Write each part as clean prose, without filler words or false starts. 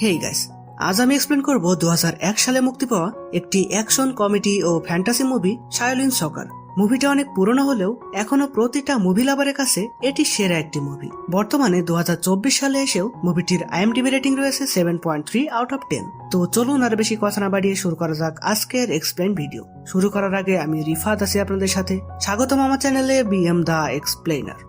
Hey guys, আজ আমি explain করব 2001 সালে মুক্তি পাওয়া একটি অ্যাকশন, কমেডি ও ফ্যান্টাসি মুভি শায়োলিন সকার। মুভিটা অনেক পুরনো হলেও এখনো প্রতিটা মুভি লাভারের কাছে এটি সেরা একটি মুভি। বর্তমানে 2024 সালে এসেও মুভিটির IMDb রেটিং রয়েছে 7.3 আউট অফ 10। তো চলুন আর বেশি কথা না বাড়িয়ে শুরু করা যাক আজকের এক্সপ্লেন ভিডিও। শুরু করার আগে আমি রিফাত আছি আপনাদের সাথে। স্বাগতম আমার চ্যানেলে BM দ্য এক্সপ্লেইনার।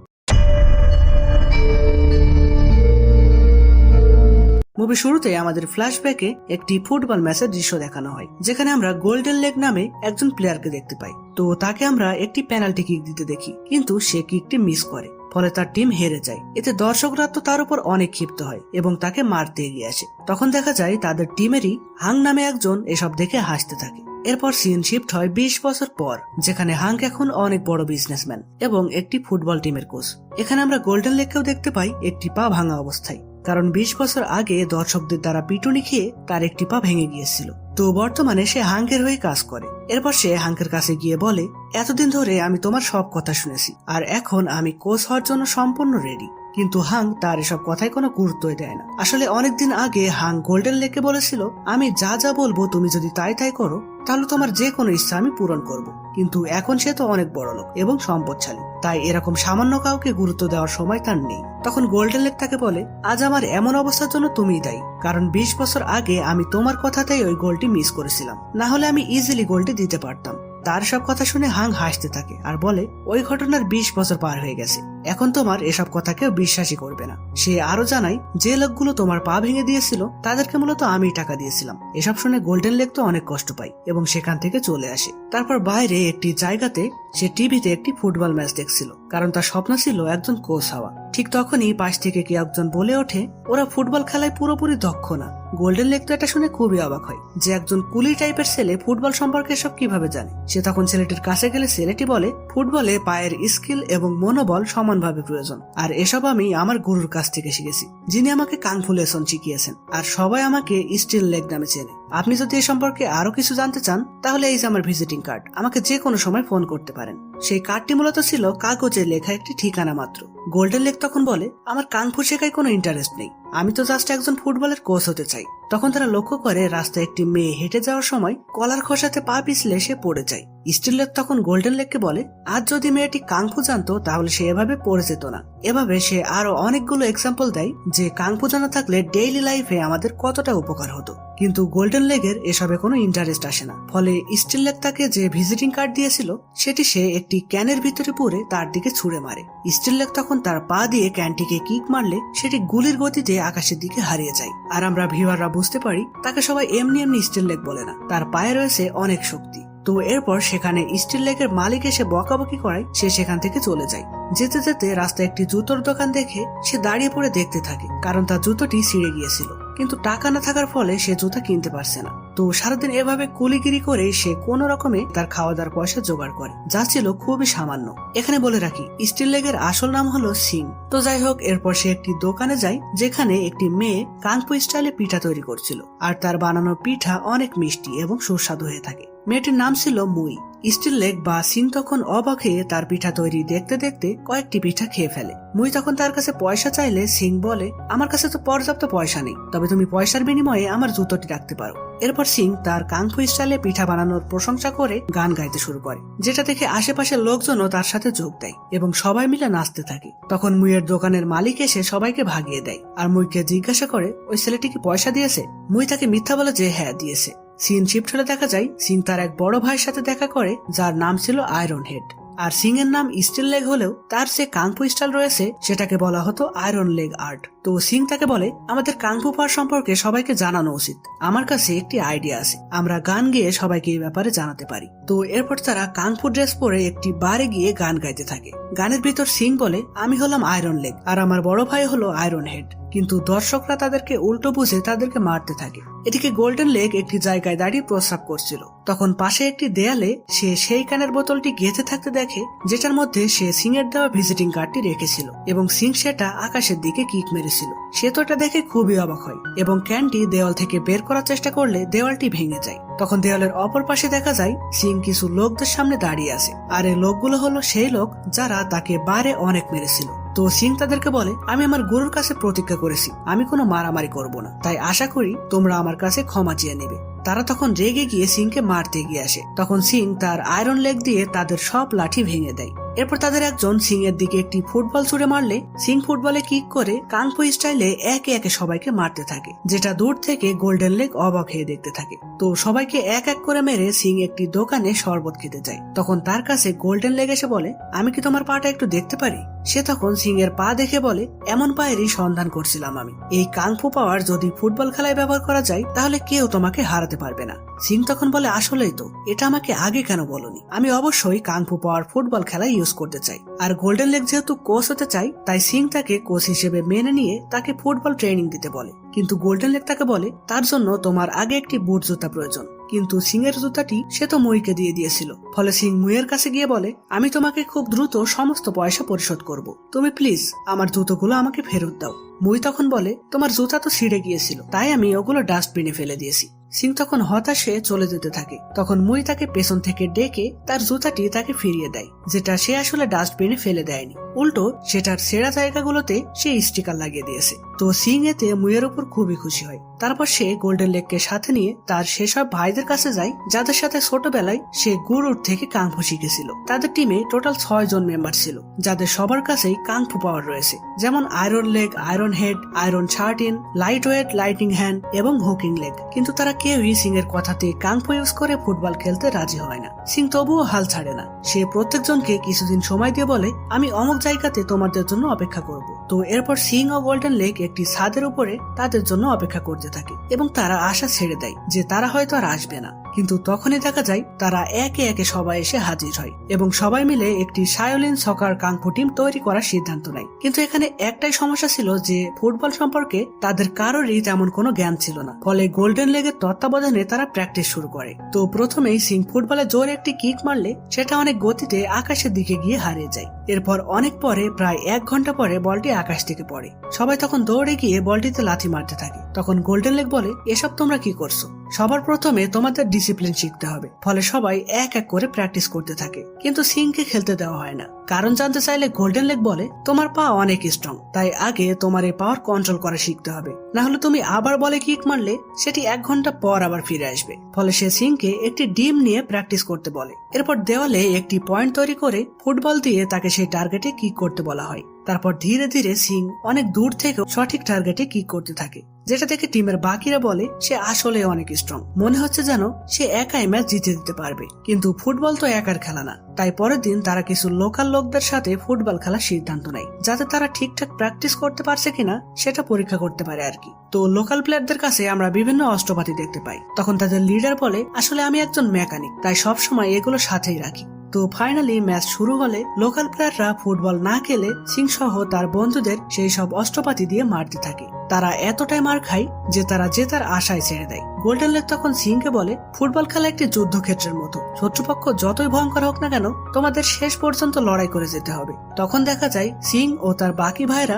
মুভি শুরুতে আমাদের ফ্ল্যাশব্যাকে একটি ফুটবল ম্যাচের দৃশ্য দেখানো হয়, যেখানে আমরা গোল্ডেন লেগ নামে একজন প্লেয়ারকে দেখতে পাই। তো তাকে আমরা একটি পেনাল্টি কিক দিতে দেখি, কিন্তু সে কিকটি মিস করে, ফলে তার টিম হেরে যায়। এতে দর্শকরা তো তার উপর অনেক ক্ষিপ্ত হয় এবং তাকে মারতে এগিয়ে আসে। তখন দেখা যায় তাদের টিমেরই হাং নামে একজন এসব দেখে হাসতে থাকে। এরপর সিন শিফট হয় 20 বছর পর, যেখানে হাঙ্ক এখন অনেক বড় বিজনেসম্যান এবং একটি ফুটবল টিমের কোচ। এখানে আমরা গোল্ডেন লেগকেও দেখতে পাই একটি পা ভাঙা অবস্থায়, কারণ 20 বছর আগে দর্শকদের দ্বারা পিটুনি খেয়ে তার একটি পা ভেঙে গিয়েছিল। তো বর্তমানে সে হাঙ্কের হয়ে কাজ করে। এরপর সে হাঙ্কের কাছে গিয়ে বলে, এতদিন ধরে আমি তোমার সব কথা শুনেছি আর এখন আমি কোচ হওয়ার জন্য সম্পূর্ণ রেডি। কিন্তু হাং তার এসব কথায় কোনো গুরুত্বই দেয় না। আসলে অনেকদিন আগে হাং গোল্ডেন লেগকে বলেছিল, আমি যা যা বলবো তুমি যদি তাই তাই করো তাহলে তোমার যে কোনো ইচ্ছা আমি পূরণ করব। কিন্তু এখন সে তো অনেক বড় লোক এবং সম্পদশালী, তাই এরকম সামান্য কাউকে গুরুত্ব দেওয়ার সময় তার নেই। তখন গোল্ডেন লেগ তাকে বলে, আজ আমার এমন অবস্থার জন্য তুমিই দায়ী, কারণ 20 বছর আগে আমি তোমার কথাতেই ওই গোলটি মিস করেছিলাম, না হলে আমি ইজিলি গোলটি দিতে পারতাম। তার সব কথা শুনে হাং হাসতে থাকে আর বলে, ওই ঘটনার 20 বছর পার হয়ে গেছে, এখন তোমার এসব কথা কেউ বিশ্বাসই করবে না। সে আরো জানায়, যে লোকগুলো তোমার পা ভেঙে দিয়েছিল তাদেরকে মূলত আমি টাকা দিয়েছিলাম। এসব শুনে গোল্ডেন লেগ তো অনেক কষ্ট পায় এবং সেখান থেকে চলে আসে। তারপর বাইরে একটি জায়গাতে সে টিভিতে একটি ফুটবল ম্যাচ দেখছিল, কারণ তার স্বপ্ন ছিল একজন কোচ হওয়া। ঠিক তখনই পাশ থেকে কি একজন বলে ওঠে, ওরা ফুটবল খেলায় পুরোপুরি দক্ষ না। গোল্ডেন লেগ তো এটা শুনে খুবই অবাক হয় যে একজন কুলি টাইপের ছেলে ফুটবল সম্পর্কে সব কিভাবে জানে। সে তখন ছেলেটির কাছে গেলে ছেলেটি বলে, ফুটবলে পায়ের স্কিল এবং মনোবল সমানভাবে প্রয়োজন, আর এসব আমি আমার গুরুর কাছ থেকে শিখেছি, যিনি আমাকে কাংফু লেসন শিখিয়েছেন, আর সবাই আমাকে স্টিল লেগ নামে চেনে। আপনি যদি এ সম্পর্কে আরো কিছু জানতে চান তাহলে এই যে আমার ভিজিটিং কার্ড, আমাকে যে কোনো সময় ফোন করতে পারেন। সেই কার্ডটি মূলত ছিল কাগজে লেখা একটি ঠিকানা মাত্র। গোল্ডেন লেগ তখন বলে, আমার কাংফু শেখায় কোনো ইন্টারেস্ট নেই, আমি তো জাস্ট একজন ফুটবলের কোচ হতে চাই। তখন তারা লক্ষ্য করে রাস্তায় একটি মেয়ে হেঁটে যাওয়ার সময় কলার খোসাতে পা পিছলে সে পড়ে যায়। স্টিল লেগ তখন গোল্ডেন লেগকে বলে, আজ যদি মেয়েটি কাংফু জানতো তাহলে সে এভাবে পড়ে যেত না। এভাবে সে আরো অনেকগুলো এক্সাম্পল দেয় যে কাংফু জানা থাকলে ডেইলি লাইফে আমাদের কতটা উপকার হতো। কিন্তু গোল্ডেন লেগের এসবে কোনো ইন্টারেস্ট আসে না, ফলে স্টিল লেগ তাকে যে ভিজিটিং কার্ড দিয়েছিল সেটি সে একটি ক্যানের ভিতরে পুরে তার দিকে ছুঁড়ে মারে। স্টিল লেগ তখন তার পা দিয়ে ক্যানটিকে কিক মারলে সেটি গুলির গতিতে আকাশের দিকে হারিয়ে যায়। আর আমরা ভিউয়াররা বুঝতে পারি তাকে সবাই এমনি এমনি স্টিল লেগ বলে না, তার পায়ে রয়েছে অনেক শক্তি। তো এরপর সেখানে স্টিল লেগের মালিক এসে বকাবকি করায় সে সেখান থেকে চলে যায়। যেতে যেতে রাস্তায় একটি জুতোর দোকান দেখে সে দাঁড়িয়ে পড়ে দেখতে থাকে, কারণ তার জুতোটি ছিঁড়ে গিয়েছিল, কিন্তু টাকা না থাকার ফলে সে জুতা কিনতে পারছে না। তো সারাদিন এভাবে কুলিগিরি করে সে কোনো রকমে তার খাওয়া দাওয়ার পয়সা জোগাড় করে, যা ছিল খুবই সামান্য। এখানে বলে রাখি, স্টিল লেগের আসল নাম হলো সিং। তো যাই হোক, এরপর সে একটি দোকানে যায় যেখানে একটি মেয়ে কাংফু স্টাইলে পিঠা তৈরি করছিল, আর তার বানানো পিঠা অনেক মিষ্টি এবং সুস্বাদু হয়ে থাকে। মেয়েটির নাম ছিল মুই। স্টিল লেগ বা সিং তখন অবাক হয়ে তার পিঠা তৈরি দেখতে দেখতে কয়েকটি পিঠা খেয়ে ফেলে। মুই তখন তার কাছে পয়সা চাইলে সিং বলে, আমার কাছে তো পর্যাপ্ত পয়সা নেই, তবে তুমি পয়সার বিনিময়ে আমার জুতোটি রাখতে পারো। এরপর সিং তার কাংফু স্টাইলে পিঠা বানানোর প্রশংসা করে গান গাইতে শুরু করে, যেটা দেখে আশেপাশের লোকজনও তার সাথে যোগ দেয় এবং সবাই মিলে নাচতে থাকে। তখন মুইয়ের দোকানের মালিক এসে সবাইকে ভাগিয়ে দেয় আর মুইকে জিজ্ঞাসা করে, ওই ছেলেটি কি পয়সা দিয়েছে? মুই তাকে মিথ্যা বলে যে হ্যাঁ দিয়েছে। সিন শিফট হলে দেখা যায় সিং তার এক বড় ভাইয়ের সাথে দেখা করে, যার নাম ছিল আয়রন হেড। আর সিং এর নাম স্টিল লেগ হলেও তার যে কাংফু স্টাইল রয়েছে সেটাকে বলা হতো আয়রন লেগ আর্ট। তো সিং তাকে বলে, আমাদের কাংফু পাওয়ার সম্পর্কে সবাইকে জানানো উচিত, আমার কাছে একটি আইডিয়া আছে, আমরা গান গেয়ে সবাইকে এই ব্যাপারে জানাতে পারি। তো এরপর তারা কাংফু ড্রেস পরে একটি বারে গিয়ে গান গাইতে থাকে। গানের ভিতর সিং বলে, আমি হলাম আয়রন লেগ আর আমার বড় ভাই হলো আয়রন হেড, কিন্তু দর্শকরা তাদেরকে উল্টো বুঝে তাদেরকে মারতে থাকে। এদিকে গোল্ডেন লেগ একটি জায়গায় দাঁড়িয়ে প্রস্রাব করছিল, তখন পাশে একটি দেয়ালে সে সেই কানের বোতলটি গেঁথে থাকতে দেখে, যেটার মধ্যে সে সিং এর দেওয়া ভিজিটিং কার্ডটি রেখেছিল এবং সিং সেটা আকাশের দিকে কিক মেরেছিল। সে তো এটা দেখে খুবই অবাক হয় এবং ক্যানটি দেওয়াল থেকে বের করার চেষ্টা করলে দেওয়ালটি ভেঙে যায়। তখন দেওয়ালের অপর পাশে দেখা যায় সিং কিছু লোকদের সামনে দাঁড়িয়ে আছে, আর এই লোকগুলো হলো সেই লোক যারা তাকে বারে অনেক মেরেছিল। তো সিং তাদেরকে বলে, আমি আমার গুরুর কাছে প্রতিজ্ঞা করেছি আমি কোনো মারামারি করব না, তাই আশা করি তোমরা আমার কাছে ক্ষমা চেয়ে নেবে। তারা তখন রেগে গিয়ে সিংকে মারতে এগিয়ে আসে। তখন সিং তার আয়রন লেগ দিয়ে তাদের সব লাঠি ভেঙে দেয়। এরপর তাদের একজন সিং এর দিকে একটি ফুটবল ছুড়ে মারলে সিং ফুটবলে কিক করে কাংফু স্টাইলে একে একে সবাইকে মারতে থাকে, যেটা দূর থেকে গোল্ডেন লেগ অবাক হয়ে দেখতে থাকে। তো সবাইকে এক এক করে মেরে সিং একটি দোকানে শরবত খেতে যায়। তখন তার কাছে গোল্ডেন লেগ এসে বলে, আমি কি তোমার পাটা একটু দেখতে পারি? সে তখন সিং এর পা দেখে বলে, এমন পায়েরই সন্ধান করছিলাম আমি। এই কাংফু পাওয়ার যদি ফুটবল খেলায় ব্যবহার করা যায় তাহলে কেউ তোমাকে হারাতে পারবে না। সিং তখন বলে, আসলেই তো, এটা আমাকে আগে কেন বলনি? আমি অবশ্যই কাংফু পাওয়ার ফুটবল খেলায় ইউজ করতে চাই। আর গোল্ডেন লেগ যেহেতু কোচ হতে চাই, তাই সিং তাকে কোচ হিসেবে মেনে নিয়ে তাকে ফুটবল ট্রেনিং দিতে বলে। কিন্তু গোল্ডেন লেগ তাকে বলে, তার জন্য তোমার আগে একটি বুট জুতা প্রয়োজন। কিন্তু সিং এর জুতাটি সে তো মুইকে দিয়ে দিয়েছিল। ফলে সিং মুইয়ের কাছে গিয়ে বলে, আমি তোমাকে খুব দ্রুত সমস্ত পয়সা পরিশোধ করব, তুমি প্লিজ আমার জুতোগুলো আমাকে ফেরত দাও। মুই তখন বলে, তোমার জুতা তো ছিঁড়ে গিয়েছিল, তাই আমি ওগুলো ডাস্টবিনে ফেলে দিয়েছি। সিং তখন হতাশ হয়ে চলে যেতে থাকে। তখন মুই তাকে পেছন থেকে ডেকে তার জুতাটি তাকে ফিরিয়ে দেয়, যেটা সে আসলে ডাস্টবিনে ফেলে দেয়নি, উল্টো সেটার ছেঁড়া জায়গাগুলোতে সে স্টিকার লাগিয়ে দিয়েছে। তো সিং এতে মুইয়ের উপর খুবই খুশি হয়। তারপর সে গোল্ডেন লেগকে সাথে নিয়ে তার সেসব ভাইদের কাছে যায় যাদের সাথে ছোটবেলায় সে গুরুর থেকে কাংফু শিখেছিল। তাদের টিমে টোটাল 6 জন মেম্বার ছিল, যাদের সবার কাছেই কাংফু পাওয়ার রয়েছে, যেমন iron leg, iron head, iron satin, light weight, lighting hand এবং হুকিং লেগ। কিন্তু তারা কেউই সিং এর কথাতে কাংফু ইউজ করে ফুটবল খেলতে রাজি হয় না। সিং তবুও হাল ছাড়ে না। সে প্রত্যেকজনকে কিছুদিন সময় দিয়ে বলে, আমি অমুক জায়গাতে তোমাদের জন্য অপেক্ষা করব। তো এরপর সিং ও গোল্ডেন লেগ একটি ছাদের উপরে তাদের জন্য অপেক্ষা করতে থাকে এবং তারা আশা ছেড়ে দেয় যে তারা হয়তো আর আসবে না। কিন্তু তখনই দেখা যায় তারা একে একে সবাই এসে হাজির হয় এবং সবাই মিলে একটি শায়োলিন সকার কাংফু টিম তৈরি করার সিদ্ধান্ত নেয়। কিন্তু এখানে একটাই সমস্যা ছিল যে ফুটবল সম্পর্কে তাদের কারোরই তেমন কোনো জ্ঞান ছিল না। ফলে গোল্ডেন লেগের তত্ত্বাবধানে তারা প্র্যাকটিস শুরু করে। তো প্রথমেই সিং ফুটবলে জোরে একটি কিক মারলে সেটা অনেক গতিতে আকাশের দিকে গিয়ে হারিয়ে যায়। এরপর অনেক পরে প্রায় 1 ঘন্টা পরে বলটি আকাশ থেকে পড়ে। সবাই তখন দৌড়ে গিয়ে বলটিতে লাথি মারতে থাকে। তখন গোল্ডেন লেগ বলে, এসব তোমরা কি করছো? সবার প্রথমে তোমাদের ডিসিপ্লিন শিখতে হবে। ফলে সবাই এক এক করে প্র্যাকটিস করতে থাকে, কিন্তু সিংকে খেলতে দেওয়া হয় না। কারণ জানতে চাইলে গোল্ডেন লেগ বলে, তোমার পা অনেক স্ট্রং, তাই আগে তোমার এই পাওয়ার কন্ট্রোল করা শিখতে হবে, না হলে তুমি আবার বলে কিক মারলে সেটি 1 ঘন্টা পর আবার ফিরে আসবে। ফলে সে সিংকে একটি ডিম নিয়ে প্র্যাকটিস করতে বলে। এরপর দেওয়ালে একটি পয়েন্ট তৈরি করে ফুটবল দিয়ে তাকে সেই টার্গেটে কিক করতে বলা হয়। তারপর ধীরে ধীরে সিং অনেক দূর থেকে সঠিক টার্গেটে কিক করতে থাকে, যেটা দেখে টিমের বাকিরা বলে সে আসলে অনেক স্ট্রং। মনে হচ্ছে যেন সে একাই ম্যাচ জিতে দিতে পারবে। কিন্তু ফুটবল তো একার খেলা না, তাই পরের দিন তারা কিছু লোকাল লোকদের সাথে ফুটবল খেলার সিদ্ধান্ত নেয়, যাতে তারা ঠিকঠাক প্র্যাকটিস করতে পারছে কিনা সেটা পরীক্ষা করতে পারে আর কি। তো লোকাল প্লেয়ারদের কাছে আমরা বিভিন্ন অস্ত্রপাতি দেখতে পাই। তখন তাদের লিডার বলে, আসলে আমি একজন মেকানিক, তাই সবসময় এগুলো সাথেই রাখি। তো ফাইনালি ম্যাচ শুরু হলে লোকাল প্লেয়াররা ফুটবল না খেলে সিং সহ তার বন্ধুদের সেই সব অস্ত্রপাতি দিয়ে মারতে থাকে। তারা এতটাই মার খায় যে তারা জেতার আশায় ছেড়ে দেয়। গোল্ডেন লেগ তখন সিংকে বলে, ফুটবল খেলা একটি যুদ্ধক্ষেত্রের মতো, শত্রুপক্ষ যতই ভয়ঙ্কর হোক না কেন তোমাদের শেষ পর্যন্ত লড়াই করে যেতে হবে। তখন দেখা যায় সিং ও তার বাকি ভাইরা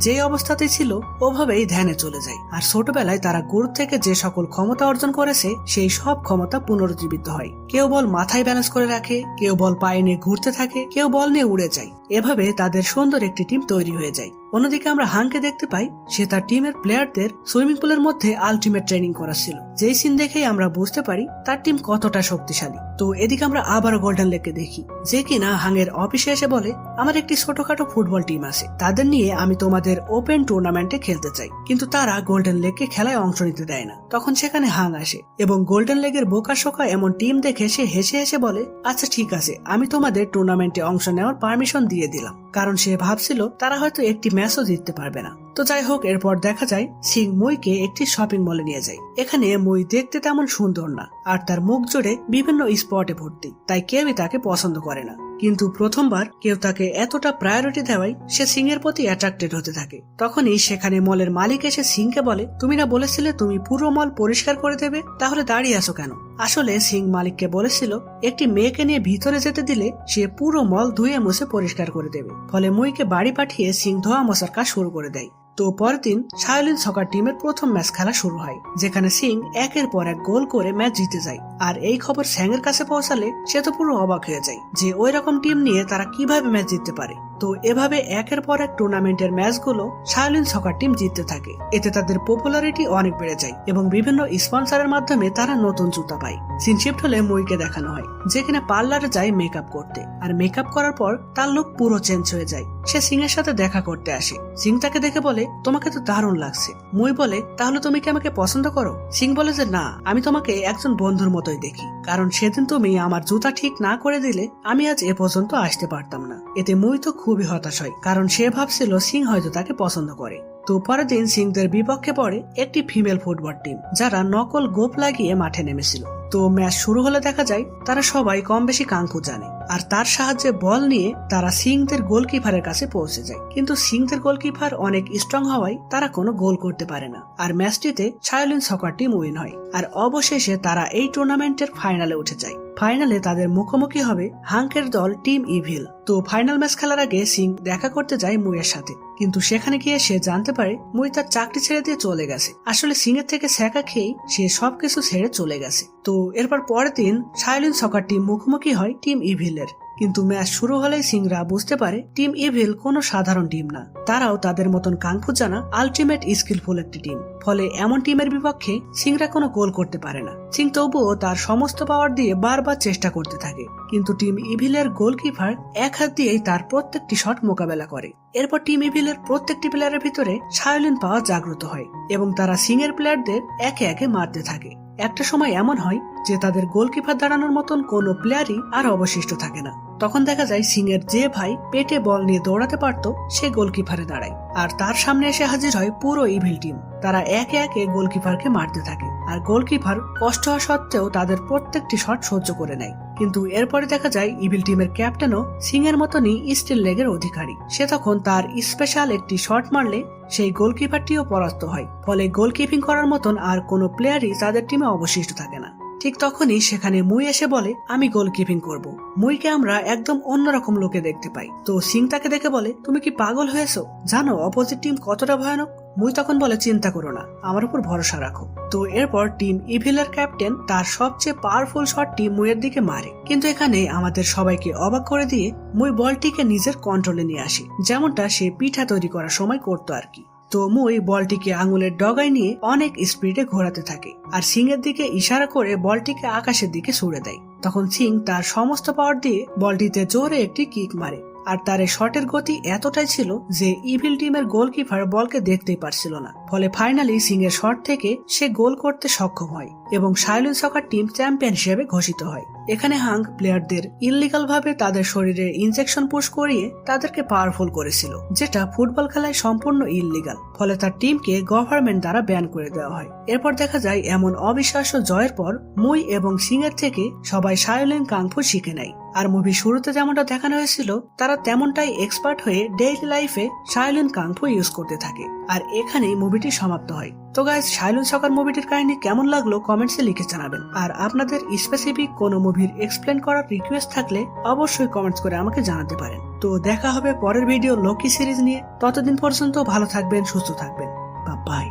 যে অবস্থাতেই ছিল ওভাবেই ধ্যানে চলে যায়। আর ছোটবেলায় তারা গুরু থেকে যে সকল ক্ষমতা অর্জন করেছে সেই সব ক্ষমতা পুনরুজ্জীবিত হয়। কেউ বল মাথায় ব্যালেন্স করে রাখে, কেউ বল পায়ে নিয়ে ঘুরতে থাকে, কেউ বল নিয়ে উড়ে যায়। এভাবে তাদের সুন্দর একটি টিম তৈরি হয়ে যায়। অন্যদিকে আমরা হাংকে দেখতে পাই, সে তার টিমের প্লেয়ারদের সুইমিং পুলের মধ্যে আলটিমেট ট্রেনিং করাচ্ছিল। যেই সিন দেখেই আমরা বুঝতে পারি তার টিম কতটা শক্তিশালী। তো এদিকে আমরা আবারও গোল্ডেন লেগকে দেখি, যে কিনা হাংয়ের অফিসে এসে বলে, আমার একটি ছোটখাটো ফুটবল টিম আছে, তাদের নিয়ে আমি তোমাদের ওপেন টুর্নামেন্টে খেলতে চাই। কিন্তু তারা গোল্ডেন লেগকে খেলায় অংশ নিতে দেয় না। তখন সেখানে হাং আসে এবং গোল্ডেন লেগের বোকাশোকা এমন টিম দেখে সে হেসে হেসে বলে, আচ্ছা ঠিক আছে, আমি তোমাদের টুর্নামেন্টে অংশ নেওয়ার পারমিশন দিয়ে দিলাম। কারণ সে ভাবছিল তারা হয়তো একটি ম্যাচও জিততে পারবে না। তো যাই হোক, এরপর দেখা যায় সিং মুইকে একটি শপিং মলে নিয়ে যায়। এখানে মুই দেখতে তেমন সুন্দর না, আর তার মুখ জুড়ে বিভিন্ন স্পটে ভর্তি, তাই কেউই তাকে পছন্দ করে না। কিন্তু প্রথমবার কেউ তাকে এতটা প্রায়োরিটি দেওয়ায় সে সিং এর প্রতি অ্যাট্রাক্টেড হতে থাকে। তখনই সেখানে মলের মালিক এসে সিংকে বলে, তুমি না বলেছিলে তুমি পুরো মল পরিষ্কার করে দেবে, তাহলে দাঁড়িয়ে আছো কেন? আসলে সিং মালিককে বলেছিল একটি মেয়েকে নিয়ে ভিতরে যেতে দিলে সে পুরো মল ধুয়ে মুছে পরিষ্কার করে দেবে। ফলে মুইকে বাড়ি পাঠিয়ে সিং ধোয়া মোছার কাজ শুরু করে দেয়। তো পরের দিন শায়োলিন সকার টিমের প্রথম ম্যাচ খেলা শুরু হয়, যেখানে সিং একের পর এক গোল করে ম্যাচ জিতে যায়। আর এই খবর স্যাংয়ের কাছে পৌঁছালে সে তো পুরো অবাক হয়ে যায় যে ওই রকম টিম নিয়ে তারা কিভাবে ম্যাচ জিততে পারে। তো এভাবে একের পর এক টুর্নামেন্টের ম্যাচগুলো শাওলিন সকার টিম জিততে থাকে। এতে তাদের পপুলারিটি অনেক বেড়ে যায় এবং বিভিন্ন স্পন্সরের মাধ্যমে তারা নতুন জুতা পায়। সিন শিফট হলে মুইকে দেখানো হয় যেখানে পার্লারে যায় মেকআপ করতে, আর মেকআপ করার পর তার লুক পুরো চেঞ্জ হয়ে যায়। সে সিং এর সাথে দেখা করতে আসে। সিং তাকে দেখে বলে, তোমাকে তো দারুণ লাগছে। মুই বলে, তাহলে তুমি কি আমাকে পছন্দ করো? সিং বলে যে না, আমি তোমাকে একজন বন্ধুর মতোই দেখি, কারণ সেদিন তুমি আমার জুতা ঠিক না করে দিলে আমি আজ এ পর্যন্ত আসতে পারতাম না। এতে মুই তো খুবই হতাশ হয়, কারণ সে ভাবছিল সিং হয়তো তাকে পছন্দ করে। তো পরের দিন সিংদের বিপক্ষে পড়ে একটি ফিমেল ফুটবল টিম, যারা নকল গোপ লাগিয়ে মাঠে নেমেছিল। তো ম্যাচ শুরু হলে দেখা যায় তারা সবাই কম বেশি কাংফু জানে, আর তার সাহায্যে বল নিয়ে তারা সিংদের গোলকিপারের কাছে পৌঁছে যায়। কিন্তু সিংদের গোলকিপার অনেক স্ট্রং হওয়ায় তারা কোনো গোল করতে পারে না, আর ম্যাচটিতে শাওলিন সকার টিম উইন হয়। আর অবশেষে তারা এই টুর্নামেন্টের ফাইনালে উঠে যায়। ফাইনালে তাদের মুখোমুখি হবে হাঙ্কের দল টিম ইভিল। তো ফাইনাল ম্যাচ খেলার আগে সিং দেখা করতে যায় মুইয়ের সাথে, কিন্তু সেখানে গিয়ে সে জানতে পারে মুই তার চাকরি ছেড়ে দিয়ে চলে গেছে। আসলে সিং এর থেকে ছ্যাঁকা খেয়েই সে সবকিছু ছেড়ে চলে গেছে। তো এরপর পরের দিন শাওলিন সকার টিম মুখোমুখি হয় টিম ইভিলের। কিন্তু ম্যাচ শুরু হলেই সিংরা বুঝতে পারে টিম ইভিল কোনো সাধারণ টিম না, তারাও তাদের মতন কাংফু জানা আলটিমেট স্কিলফুল একটি টিম। ফলে এমন টিমের বিপক্ষে সিংরা কোনো গোল করতে পারে না। সিং তবুও তার সমস্ত পাওয়ার দিয়ে বারবার চেষ্টা করতে থাকে, কিন্তু টিম ইভিলের গোলকিপার এক হাত দিয়েই তার প্রত্যেকটি শট মোকাবেলা করে। এরপর টিম ইভিলের প্রত্যেকটি প্লেয়ারের ভিতরে শাওলিন পাওয়ার জাগ্রত হয় এবং তারা সিং এর প্লেয়ারদের একে একে মারতে থাকে। একটা সময় এমন হয় যে তাদের গোলকিপার দাঁড়ানোর মতন কোনো প্লেয়ারই আর অবশিষ্ট থাকে না। তখন দেখা যায় সিং এর যে ভাই পেটে বল নিয়ে দৌড়াতে পারতো সে গোলকিপারে দাঁড়ায়, আর তার সামনে এসে হাজির হয় পুরো ইভিল টিম। তারা একে একে গোলকিপারকে মারতে থাকে, আর গোলকিপার কষ্ট হওয়া সত্ত্বেও তাদের প্রত্যেকটি শট সহ্য করে নেয়। কিন্তু এরপরে দেখা যায় ইভিল টিমের ক্যাপ্টেনও সিং এর মতনই স্টিল লেগের অধিকারী। সে তখন তার স্পেশাল একটি শট মারলে সেই গোলকিপারটিও পরাস্ত হয়। ফলে গোলকিপিং করার মতন আর কোনো প্লেয়ারই তাদের টিমে অবশিষ্ট থাকে না। ঠিক তখনই সেখানে মুই এসে বলে, আমি গোলকিপিং করব। মুইকে আমরা একদম অন্যরকম লোকে দেখতে পাই। তো সিং তাকে দেখে বলে, তুমি কি পাগল হয়েছো? জানো অপোজিট টিম কতটা ভয়ানক? মুই তখন বলে, চিন্তা করো না, আমার উপর ভরসা রাখো। তো এরপর টিম ইভিলের ক্যাপ্টেন তার সবচেয়ে পাওয়ারফুল শটটি মুইয়ের দিকে মারে, কিন্তু এখানে আমাদের সবাইকে অবাক করে দিয়ে মুই বলটিকে নিজের কন্ট্রোলে নিয়ে আসে, যেমনটা সে পিঠা তৈরি করার সময় করতো আর কি। তো মুই বলটিকে আঙুলের ডগায় নিয়ে অনেক স্পিডে ঘোরাতে থাকে, আর সিং এর দিকে ইশারা করে বলটিকে আকাশের দিকে ছুড়ে দেয়। তখন সিং তার সমস্ত পাওয়ার দিয়ে বলটিতে জোরে একটি কিক মারে, আর তার শটের গতি এতটাই ছিল যে ইভিল টিমের গোলকিপার বলকে দেখতেই পারছিল না। ফলে ফাইনালি সিং এর শট থেকে সে গোল করতে সক্ষম হয় এবং শাওলিন সকার টিম চ্যাম্পিয়ন হিসেবে ঘোষিত হয়। এখানে হাঙ্ক প্লেয়ারদের ইললিগাল ভাবে তাদের শরীরে ইনজেকশন পুশ করিয়ে তাদেরকে পাওয়ারফুল করেছিল, যেটা ফুটবল খেলায় সম্পূর্ণ ইললিগাল। ফলে তার টিমকে গভর্নমেন্ট দ্বারা ব্যান করে দেওয়া হয়। এরপর দেখা যায় এমন অবিশ্বাস্য জয়ের পর মুই এবং সিং এর থেকে সবাই শাওলিন কাংফু শিখে নেয়। আর মুভি শুরুতে যেমনটা দেখানো হয়েছিল তারা তেমনটাই এক্সপার্ট হয়ে ডেইলি লাইফে শাওলিন কাংফু ইউজ করতে থাকে। আর এখানেই মুভিটি সমাপ্ত হয়। তো গাইস, শাওলিন সকার মুভিটির কাহিনী কেমন লাগলো কমেন্টসে লিখে জানাবেন। আর আপনাদের স্পেসিফিক কোনো মুভির এক্সপ্লেন করার রিকোয়েস্ট থাকলে অবশ্যই কমেন্টস করে আমাকে জানাতে পারেন। তো দেখা হবে পরের ভিডিও লোকি সিরিজ নিয়ে। ততদিন পর্যন্ত ভালো থাকবেন, সুস্থ থাকবেন। বাই।